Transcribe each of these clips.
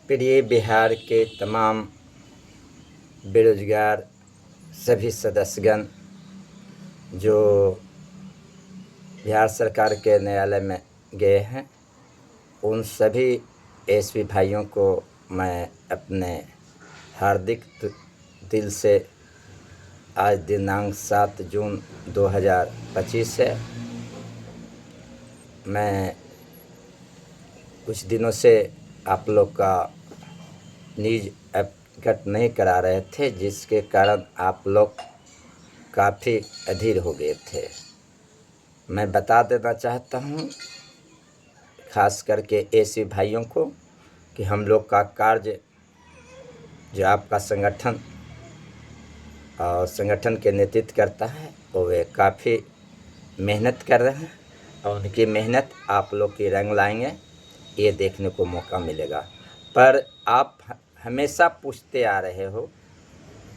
प्रिय बिहार के तमाम बेरोजगार सभी सदस्यगण जो बिहार सरकार के न्यायालय में गए हैं, उन सभी एसपी भाइयों को मैं अपने हार्दिक दिल से आज दिनांक 7 जून 2025 है। मैं कुछ दिनों से आप लोग का न्यूज अपडेट नहीं करा रहे थे, जिसके कारण आप लोग काफ़ी अधीर हो गए थे। मैं बता देना चाहता हूँ खास करके ऐसे भाइयों को कि हम लोग का कार्य जो आपका संगठन और संगठन के नेतृत्व करता है, वो वे काफ़ी मेहनत कर रहे हैं और उनकी मेहनत आप लोग की रंग लाएंगे, ये देखने को मौका मिलेगा। पर आप हमेशा पूछते आ रहे हो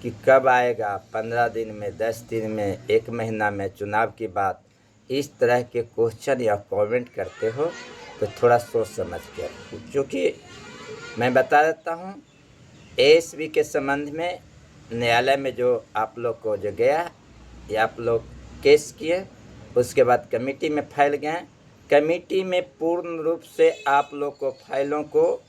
कि कब आएगा, 15 दिन में, 10 दिन में, 1 महीना में चुनाव की बात। इस तरह के क्वेश्चन या कमेंट करते हो तो थोड़ा सोच समझ कर, क्योंकि मैं बता देता हूँ एएसबी के संबंध में न्यायालय में जो आप लोग को जो गया या आप लोग केस किए, उसके बाद कमेटी में फाइल गए। कमेटी में पूर्ण रूप से आप लोग को फाइलों को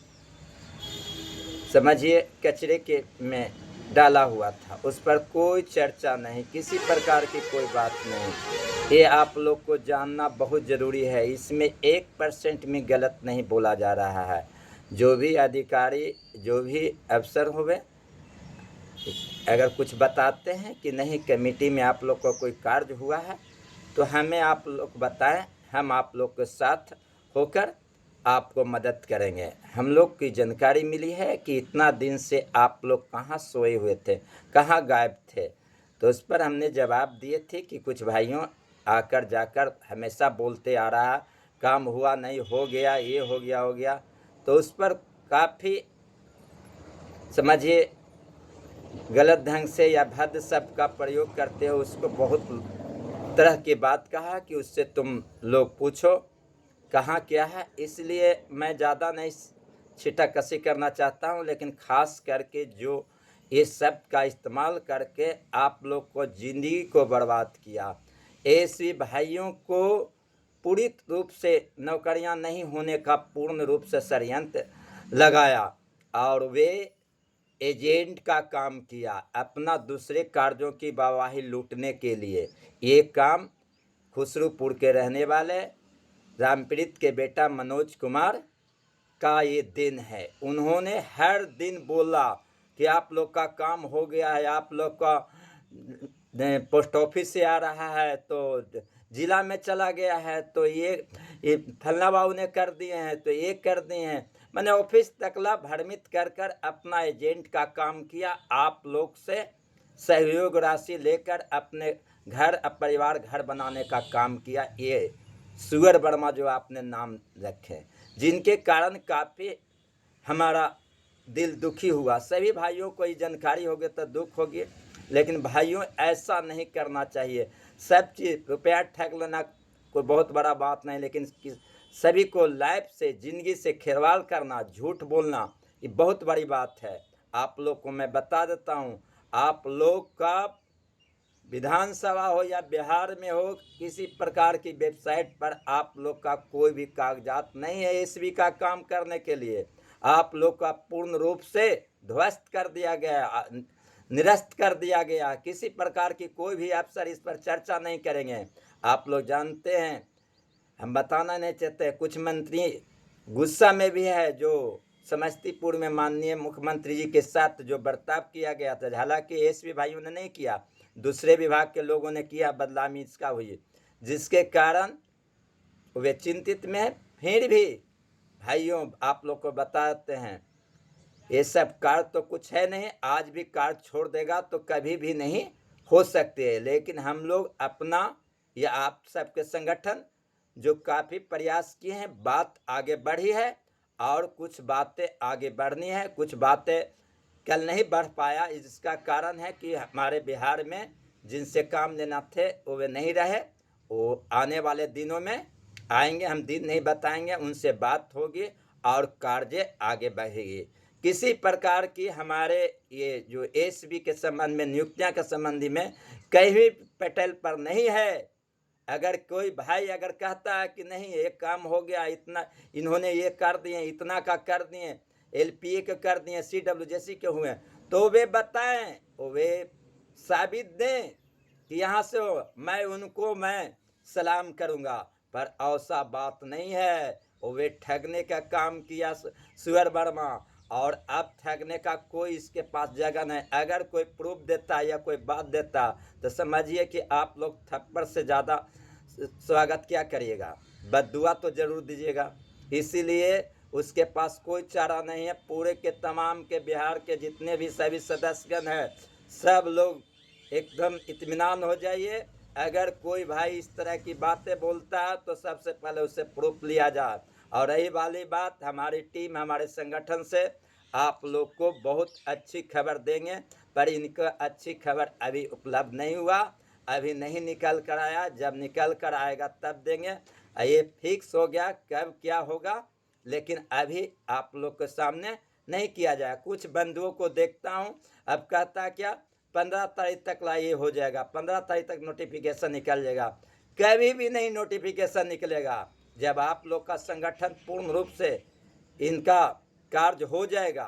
समझिए कचरे के में डाला हुआ था, उस पर कोई चर्चा नहीं, किसी प्रकार की कोई बात नहीं। ये आप लोग को जानना बहुत ज़रूरी है। इसमें 1% में गलत नहीं बोला जा रहा है। जो भी अधिकारी, जो भी अफसर हुए, अगर कुछ बताते हैं कि नहीं कमेटी में आप लोग का कोई कार्य हुआ है तो हमें आप लोग बताएं, हम आप लोग के साथ होकर आपको मदद करेंगे। हम लोग की जानकारी मिली है कि इतना दिन से आप लोग कहाँ सोए हुए थे, कहाँ गायब थे, तो उस पर हमने जवाब दिए थे कि कुछ भाइयों आकर जाकर हमेशा बोलते आ रहा, काम हुआ नहीं, हो गया, ये हो गया। तो उस पर काफ़ी समझिए गलत ढंग से या भद्द शब्द का प्रयोग करते हो, उसको बहुत तरह की बात कहा कि उससे तुम लोग पूछो कहाँ क्या है। इसलिए मैं ज़्यादा नहीं छिटाकशी करना चाहता हूँ, लेकिन ख़ास करके जो ये शब्द का इस्तेमाल करके आप लोग को ज़िंदगी को बर्बाद किया, ऐसे भाइयों को पूरी रूप से नौकरियां नहीं होने का पूर्ण रूप से षड्यंत्र लगाया और वे एजेंट का काम किया अपना दूसरे कार्यों की वाहवाही लूटने के लिए। ये काम खुसरूपुर के रहने वाले रामप्रीत के बेटा मनोज कुमार का ये दिन है। उन्होंने हर दिन बोला कि आप लोग का काम हो गया है, आप लोग का पोस्ट ऑफिस से आ रहा है तो जिला में चला गया है, तो ये फलना बाबू ने कर दिए हैं, तो ये कर दिए हैं। मैंने ऑफिस तकला भ्रमित कर कर अपना एजेंट का काम किया, आप लोग से सहयोग राशि लेकर अपने घर परिवार घर बनाने का काम किया। ये सुगर वर्मा जो आपने नाम रखे, जिनके कारण काफ़ी हमारा दिल दुखी हुआ। सभी भाइयों को ये जानकारी होगी तो दुख होगी, लेकिन भाइयों ऐसा नहीं करना चाहिए। सब चीज़ रुपया ठग लेना कोई बहुत बड़ा बात नहीं, लेकिन सभी को लाइफ से, ज़िंदगी से खिलवाड़ करना, झूठ बोलना, ये बहुत बड़ी बात है। आप लोग को मैं बता देता हूँ, आप लोग का विधानसभा हो या बिहार में हो, किसी प्रकार की वेबसाइट पर आप लोग का कोई भी कागजात नहीं है एसबी का काम करने के लिए। आप लोग का पूर्ण रूप से ध्वस्त कर दिया गया, निरस्त कर दिया गया। किसी प्रकार की कोई भी अफसर इस पर चर्चा नहीं करेंगे। आप लोग जानते हैं, हम बताना नहीं चाहते, कुछ मंत्री गुस्सा में भी है जो समस्तीपुर में माननीय मुख्यमंत्री जी के साथ जो बर्ताव किया गया था, हालांकि एसपी भाइयों ने नहीं किया, दूसरे विभाग के लोगों ने किया, बदनामी इसका हुई, जिसके कारण वे चिंतित में है। फिर भी भाइयों आप लोग को बताते हैं, ये सब कार्य तो कुछ है नहीं, आज भी कार्य छोड़ देगा तो कभी भी नहीं हो सकते है। लेकिन हम लोग अपना या आप सबके संगठन जो काफ़ी प्रयास किए हैं, बात आगे बढ़ी है और कुछ बातें आगे बढ़नी है, कुछ बातें कल नहीं बढ़ पाया। इसका कारण है कि हमारे बिहार में जिनसे काम लेना थे वो वे नहीं रहे, वो आने वाले दिनों में आएंगे, हम दिन नहीं बताएंगे, उनसे बात होगी और कार्य आगे बढ़ेगी। किसी प्रकार की हमारे ये जो एसबी के संबंध में नियुक्तियां के संबंधी में कहीं भी पटेल पर नहीं है। अगर कोई भाई अगर कहता है कि नहीं ये काम हो गया, इतना इन्होंने ये कर दिए, इतना का कर दिए, एलपीए के कर दिए, सीडब्ल्यूजेसी के हुए, तो वे बताएं, वे साबित दें कि यहाँ से मैं सलाम करूँगा। पर ऐसा बात नहीं है। वे ठगने का काम किया सुअर वर्मा, और अब ठगने का कोई इसके पास जगह नहीं। अगर कोई प्रूफ देता या कोई बात देता तो समझिए कि आप लोग थप्पड़ से ज़्यादा स्वागत क्या करिएगा, बद्दुआ तो जरूर दीजिएगा। इसीलिए उसके पास कोई चारा नहीं है। पूरे के तमाम के बिहार के जितने भी सभी सदस्यगण हैं, सब लोग एकदम इत्मीनान हो जाइए। अगर कोई भाई इस तरह की बातें बोलता है तो सबसे पहले उसे प्रूफ लिया जाए। और रही वाली बात, हमारी टीम हमारे संगठन से आप लोग को बहुत अच्छी खबर देंगे, पर इनका अच्छी खबर अभी उपलब्ध नहीं हुआ, अभी नहीं निकल कर आया। जब निकल कर आएगा तब देंगे। ये फिक्स हो गया कब क्या होगा, लेकिन अभी आप लोग के सामने नहीं किया जाए। कुछ बंधुओं को देखता हूँ, अब कहता क्या 15 तारीख तक ला ये हो जाएगा, 15 तारीख तक नोटिफिकेशन निकल जाएगा। कभी भी नहीं नोटिफिकेशन निकलेगा। जब आप लोग का संगठन पूर्ण रूप से इनका कार्य हो जाएगा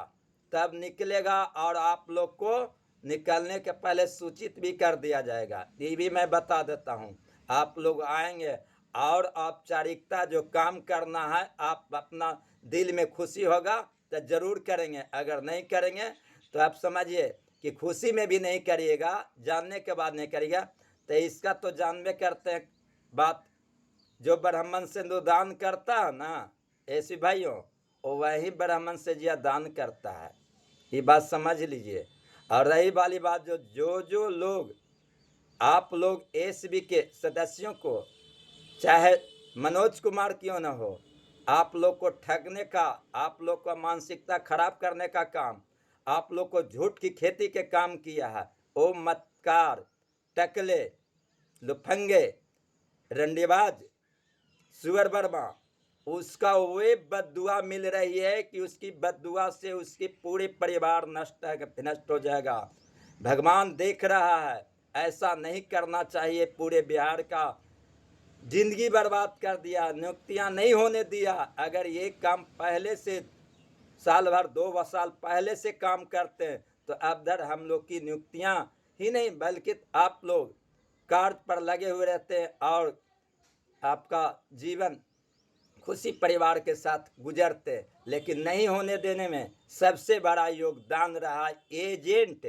तब निकलेगा, और आप लोग को निकलने के पहले सूचित भी कर दिया जाएगा। ये भी मैं बता देता हूँ। आप लोग आएंगे और औपचारिकता जो काम करना है, आप अपना दिल में खुशी होगा तो जरूर करेंगे। अगर नहीं करेंगे तो आप समझिए कि खुशी में भी नहीं करिएगा, जानने के बाद नहीं करिएगा। तो इसका तो जानबे करते हैं बात, जो ब्राह्मण सिंदूर दान करता है ना ऐसी भाइयों, वो वही ब्राह्मण से जिया दान करता है। ये बात समझ लीजिए। और रही वाली बात, जो लोग आप लोग एसबी के सदस्यों को, चाहे मनोज कुमार क्यों न हो, आप लोग को ठगने का, आप लोग का मानसिकता खराब करने का काम, आप लोग को झूठ की खेती के काम किया है, ओ मतकार, टकले, लुफंगे, रंडीबाज, सुअर वर्मा, उसका वे बद्दुआ मिल रही है कि उसकी बद्दुआ से उसकी पूरे परिवार नष्ट हो जाएगा। भगवान देख रहा है। ऐसा नहीं करना चाहिए। पूरे बिहार का जिंदगी बर्बाद कर दिया, नियुक्तियां नहीं होने दिया। अगर ये काम पहले से साल भर 2 साल पहले से काम करते हैं तो अब दर हम लोग की नियुक्तियां ही नहीं, बल्कि आप लोग कार्य पर लगे हुए रहते हैं और आपका जीवन खुशी परिवार के साथ गुजरते। लेकिन नहीं होने देने में सबसे बड़ा योगदान रहा एजेंट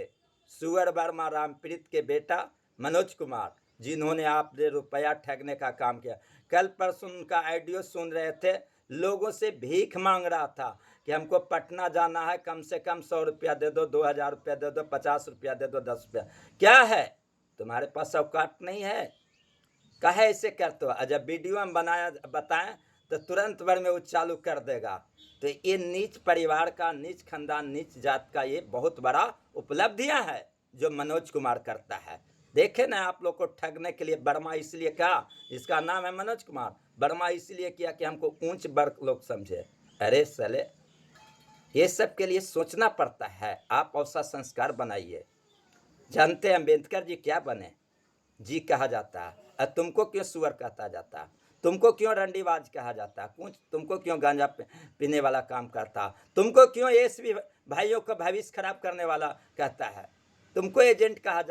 सुअर वर्मा रामप्रीत के बेटा मनोज कुमार, जिन्होंने आपने रुपया ठगने का काम किया। कल परसों उनका ऑडियो सुन रहे थे, लोगों से भीख मांग रहा था कि हमको पटना जाना है, कम से कम 100 रुपया दे दो, 2000 रुपया दे दो, 50 रुपया दे दो, 10 रुपया। क्या है तुम्हारे पास औकात नहीं है? कहे ऐसे करते हो। जब वीडियो में बताएं तो तुरंत भर में वो चालू कर देगा। तो ये नीच परिवार का, नीच खानदान, नीच जात का ये बहुत बड़ा उपलब्धियां है जो मनोज कुमार करता है। देखे ना, आप लोग को ठगने के लिए वर्मा इसलिए कहा, इसका नाम है मनोज कुमार। वर्मा इसलिए किया कि हमको ऊंच वर्ग लोग समझे। अरे साले, ये सब के लिए सोचना पड़ता है। आप ऐसा संस्कार बनाइए। जानते हैं अम्बेडकर जी क्या बने? जी कहा जाता है। और तुमको क्यों सुअर कहता जाता? तुमको क्यों रंडीबाज कहा जाता? कुछ तुमको क्यों गांजा पीने वाला काम करता? तुमको क्यों एसबी भाइयों का भविष्य खराब करने वाला कहता है? तुमको एजेंट कहा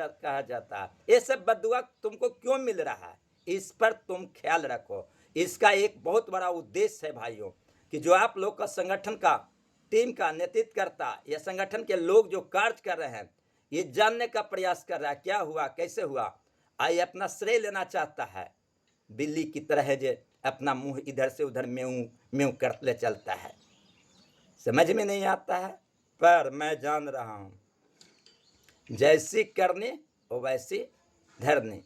जाता है। ये सब बदुआ तुमको क्यों मिल रहा है? इस पर तुम ख्याल रखो। इसका एक बहुत बड़ा उद्देश्य है भाइयों, कि जो आप लोग का संगठन का टीम का नेतृत्व करता या संगठन के लोग जो कार्य कर रहे हैं, ये जानने का प्रयास कर रहा है क्या हुआ, कैसे हुआ। आई अपना श्रेय लेना चाहता है। बिल्ली की तरह जो अपना मुंह इधर से उधर म्यूं म्यूं करते चलता है। समझ में नहीं आता है, पर मैं जान रहा हूं, जैसी करनी वो वैसी धरनी।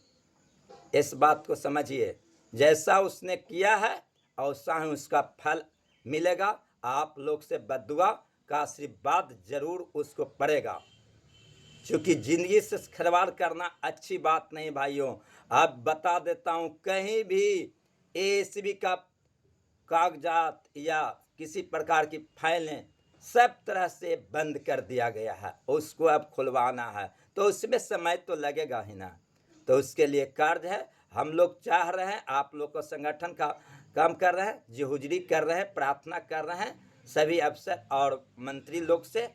इस बात को समझिए। जैसा उसने किया है वैसा ही उसका फल मिलेगा। आप लोग से बद्दुआ का आशीर्वाद जरूर उसको पड़ेगा, क्योंकि जिंदगी से खिलवाड़ करना अच्छी बात नहीं भाइयों। अब बता देता हूं, कहीं भी एसीबी का कागजात या किसी प्रकार की फाइलें सब तरह से बंद कर दिया गया है, उसको अब खुलवाना है, तो उसमें समय तो लगेगा ही ना। तो उसके लिए कार्य है, हम लोग चाह रहे हैं, आप लोग को संगठन का काम कर रहे हैं, जी हुजरी कर रहे हैं, प्रार्थना कर रहे हैं सभी अफसर और मंत्री लोग से।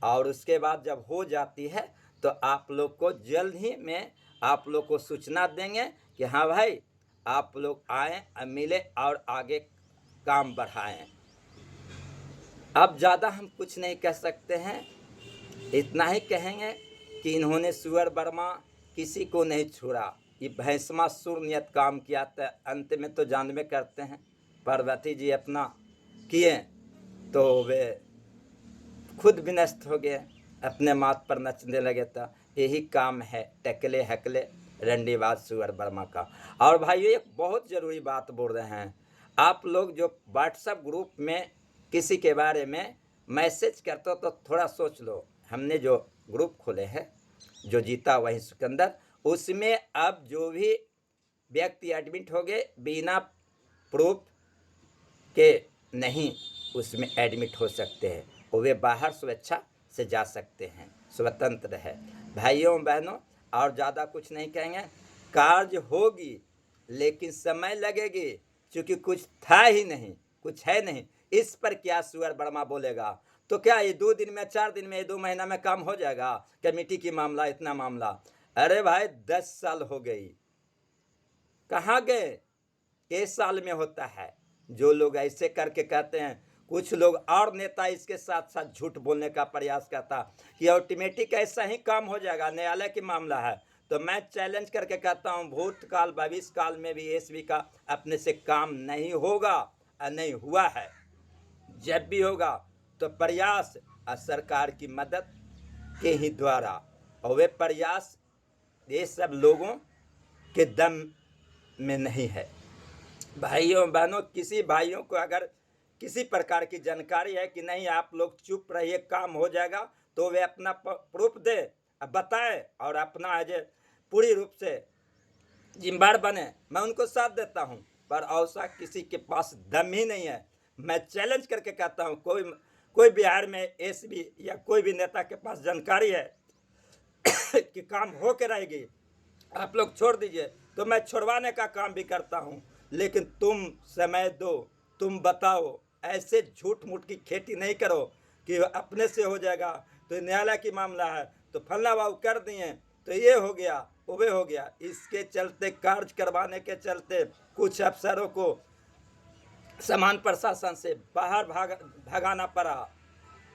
और उसके बाद जब हो जाती है तो आप लोग को जल्द ही में आप लोग को सूचना देंगे कि हाँ भाई आप लोग आए, मिले और आगे काम बढ़ाएं। अब ज़्यादा हम कुछ नहीं कह सकते हैं, इतना ही कहेंगे कि इन्होंने सुअर वर्मा किसी को नहीं छोड़ा, ये भैंसमा सुर नियत काम किया था, अंत में तो जानबे करते हैं पार्वती जी अपना किए तो वे खुद भी नष्ट हो गए, अपने माथ पर नचने लगे। था यही काम है टकले हकले रंडीबाज सुअर वर्मा का। और भाई एक बहुत ज़रूरी बात बोल रहे हैं, आप लोग जो व्हाट्सएप ग्रुप में किसी के बारे में मैसेज करते हो तो थोड़ा सोच लो। हमने जो ग्रुप खोले हैं, जो जीता वही सिकंदर, उसमें अब जो भी व्यक्ति एडमिट हो गए बिना प्रूफ के नहीं उसमें एडमिट हो सकते हैं, और वे बाहर स्वेच्छा से जा सकते हैं, स्वतंत्र है। भाइयों बहनों, और ज़्यादा कुछ नहीं कहेंगे, कार्य होगी लेकिन समय लगेगी, क्योंकि कुछ था ही नहीं, कुछ है नहीं। इस पर क्या सुअर वर्मा बोलेगा? तो क्या ये 2 दिन में, 4 दिन में, 2 महीना में काम हो जाएगा? कमेटी की मामला, इतना मामला, अरे भाई 10 साल हो गई, कहाँ गए? इस साल में होता है। जो लोग ऐसे करके कहते हैं, कुछ लोग और नेता इसके साथ साथ झूठ बोलने का प्रयास करता कि ऑटोमेटिक ऐसा ही काम हो जाएगा, न्यायालय की मामला है। तो मैं चैलेंज करके कहता हूं, भूतकाल भविष्य काल में भी एसबी का अपने से काम नहीं होगा और नहीं हुआ है। जब भी होगा तो प्रयास और सरकार की मदद के ही द्वारा, और वे प्रयास ये सब लोगों के दम में नहीं है। भाइयों बहनों, किसी भाइयों को अगर किसी प्रकार की जानकारी है कि नहीं आप लोग चुप रहिए काम हो जाएगा, तो वे अपना प्रूफ दे, बताए और अपना एज पूरी रूप से जिम्मेदार बने, मैं उनको साथ देता हूं। पर ऐसा किसी के पास दम ही नहीं है। मैं चैलेंज करके कहता हूं, कोई बिहार में एसबी या कोई भी नेता के पास जानकारी है कि काम हो के रहेगी, आप लोग छोड़ दीजिए, तो मैं छोड़वाने का काम भी करता हूं। लेकिन तुम समय दो, तुम बताओ, ऐसे झूठ मूठ की खेती नहीं करो कि अपने से हो जाएगा, तो न्यायालय की मामला है तो फलना बाबू कर दिए तो ये हो गया वो हो गया। इसके चलते कार्य करवाने के चलते कुछ अफसरों को समान प्रशासन से बाहर भगाना पड़ा।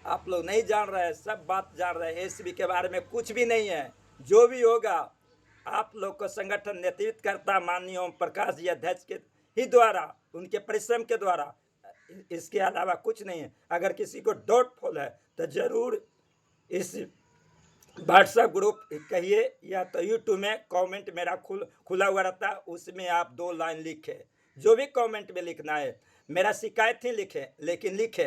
आप लोग नहीं जान रहे हैं, सब बात जान रहे हैं, एसबी के बारे में कुछ भी नहीं है। जो भी होगा आप लोग को संगठन नेतृत्व करता माननीय ओम प्रकाश जी अध्यक्ष के ही द्वारा, उनके परिश्रम के द्वारा, इसके अलावा कुछ नहीं है। अगर किसी को डाउटफुल है तो जरूर इस व्हाट्सएप ग्रुप कहिए या तो यूट्यूब में कमेंट मेरा खुला हुआ रहता है, उसमें आप 2 लाइन लिखे, जो भी कमेंट में लिखना है। मेरा शिकायत ही लिखे, लेकिन लिखे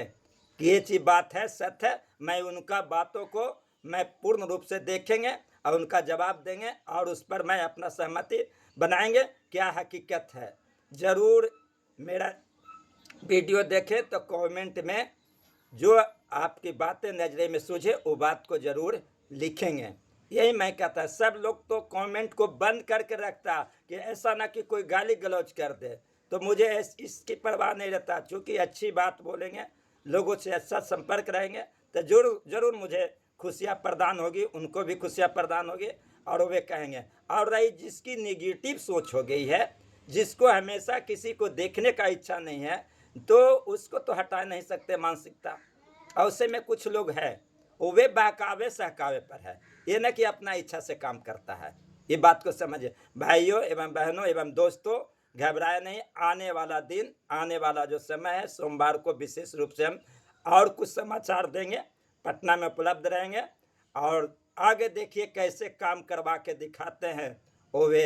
कि ये चीज़ बात है, सत्य है। मैं उनका बातों को मैं पूर्ण रूप से देखेंगे और उनका जवाब देंगे, और उस पर मैं अपना सहमति बनाएंगे क्या हकीकत है। ज़रूर मेरा वीडियो देखें तो कमेंट में जो आपकी बातें नज़रे में सूझे वो बात को ज़रूर लिखेंगे। यही मैं कहता, सब लोग तो कमेंट को बंद करके रखता कि ऐसा ना कि कोई गाली गलौज कर दे, तो मुझे इसकी परवाह नहीं रहता। चूँकि अच्छी बात बोलेंगे, लोगों से अच्छा संपर्क रहेंगे, तो जरूर मुझे खुशियाँ प्रदान होगी, उनको भी खुशियाँ प्रदान होगी, और वे कहेंगे। और रही जिसकी निगेटिव सोच हो गई है, जिसको हमेशा किसी को देखने का इच्छा नहीं है, तो उसको तो हटा नहीं सकते मानसिकता। और उससे में कुछ लोग हैं वो वे बहकावे सहकावे पर है, ये न कि अपना इच्छा से काम करता है। ये बात को समझिए भाइयों एवं बहनों एवं दोस्तों, घबराए नहीं। आने वाला दिन, आने वाला जो समय है, सोमवार को विशेष रूप से हम और कुछ समाचार देंगे, पटना में उपलब्ध रहेंगे, और आगे देखिए कैसे काम करवा के दिखाते हैं वो वे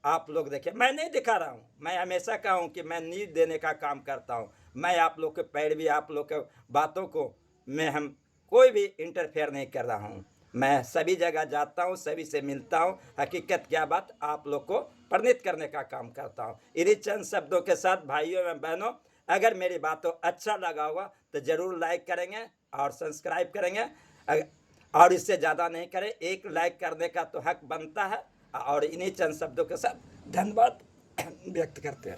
आप लोग देखिए। मैं नहीं दिखा रहा हूँ, मैं हमेशा कहा हूँ कि मैं नींद देने का काम करता हूँ। मैं आप लोग के पैरवी, आप लोग के बातों को मैं हम कोई भी इंटरफेयर नहीं कर रहा हूँ। मैं सभी जगह जाता हूँ, सभी से मिलता हूँ, हकीकत क्या बात आप लोग को प्रणीत करने का काम करता हूँ। इन्हीं चंद शब्दों के साथ भाइयों एवं बहनों, अगर मेरी बातों अच्छा लगा होगा तो ज़रूर लाइक करेंगे और सब्सक्राइब करेंगे और इससे ज़्यादा नहीं करें। एक लाइक करने का तो हक बनता है और इन्हीं चंद शब्दों के साथ धन्यवाद व्यक्त करते हैं।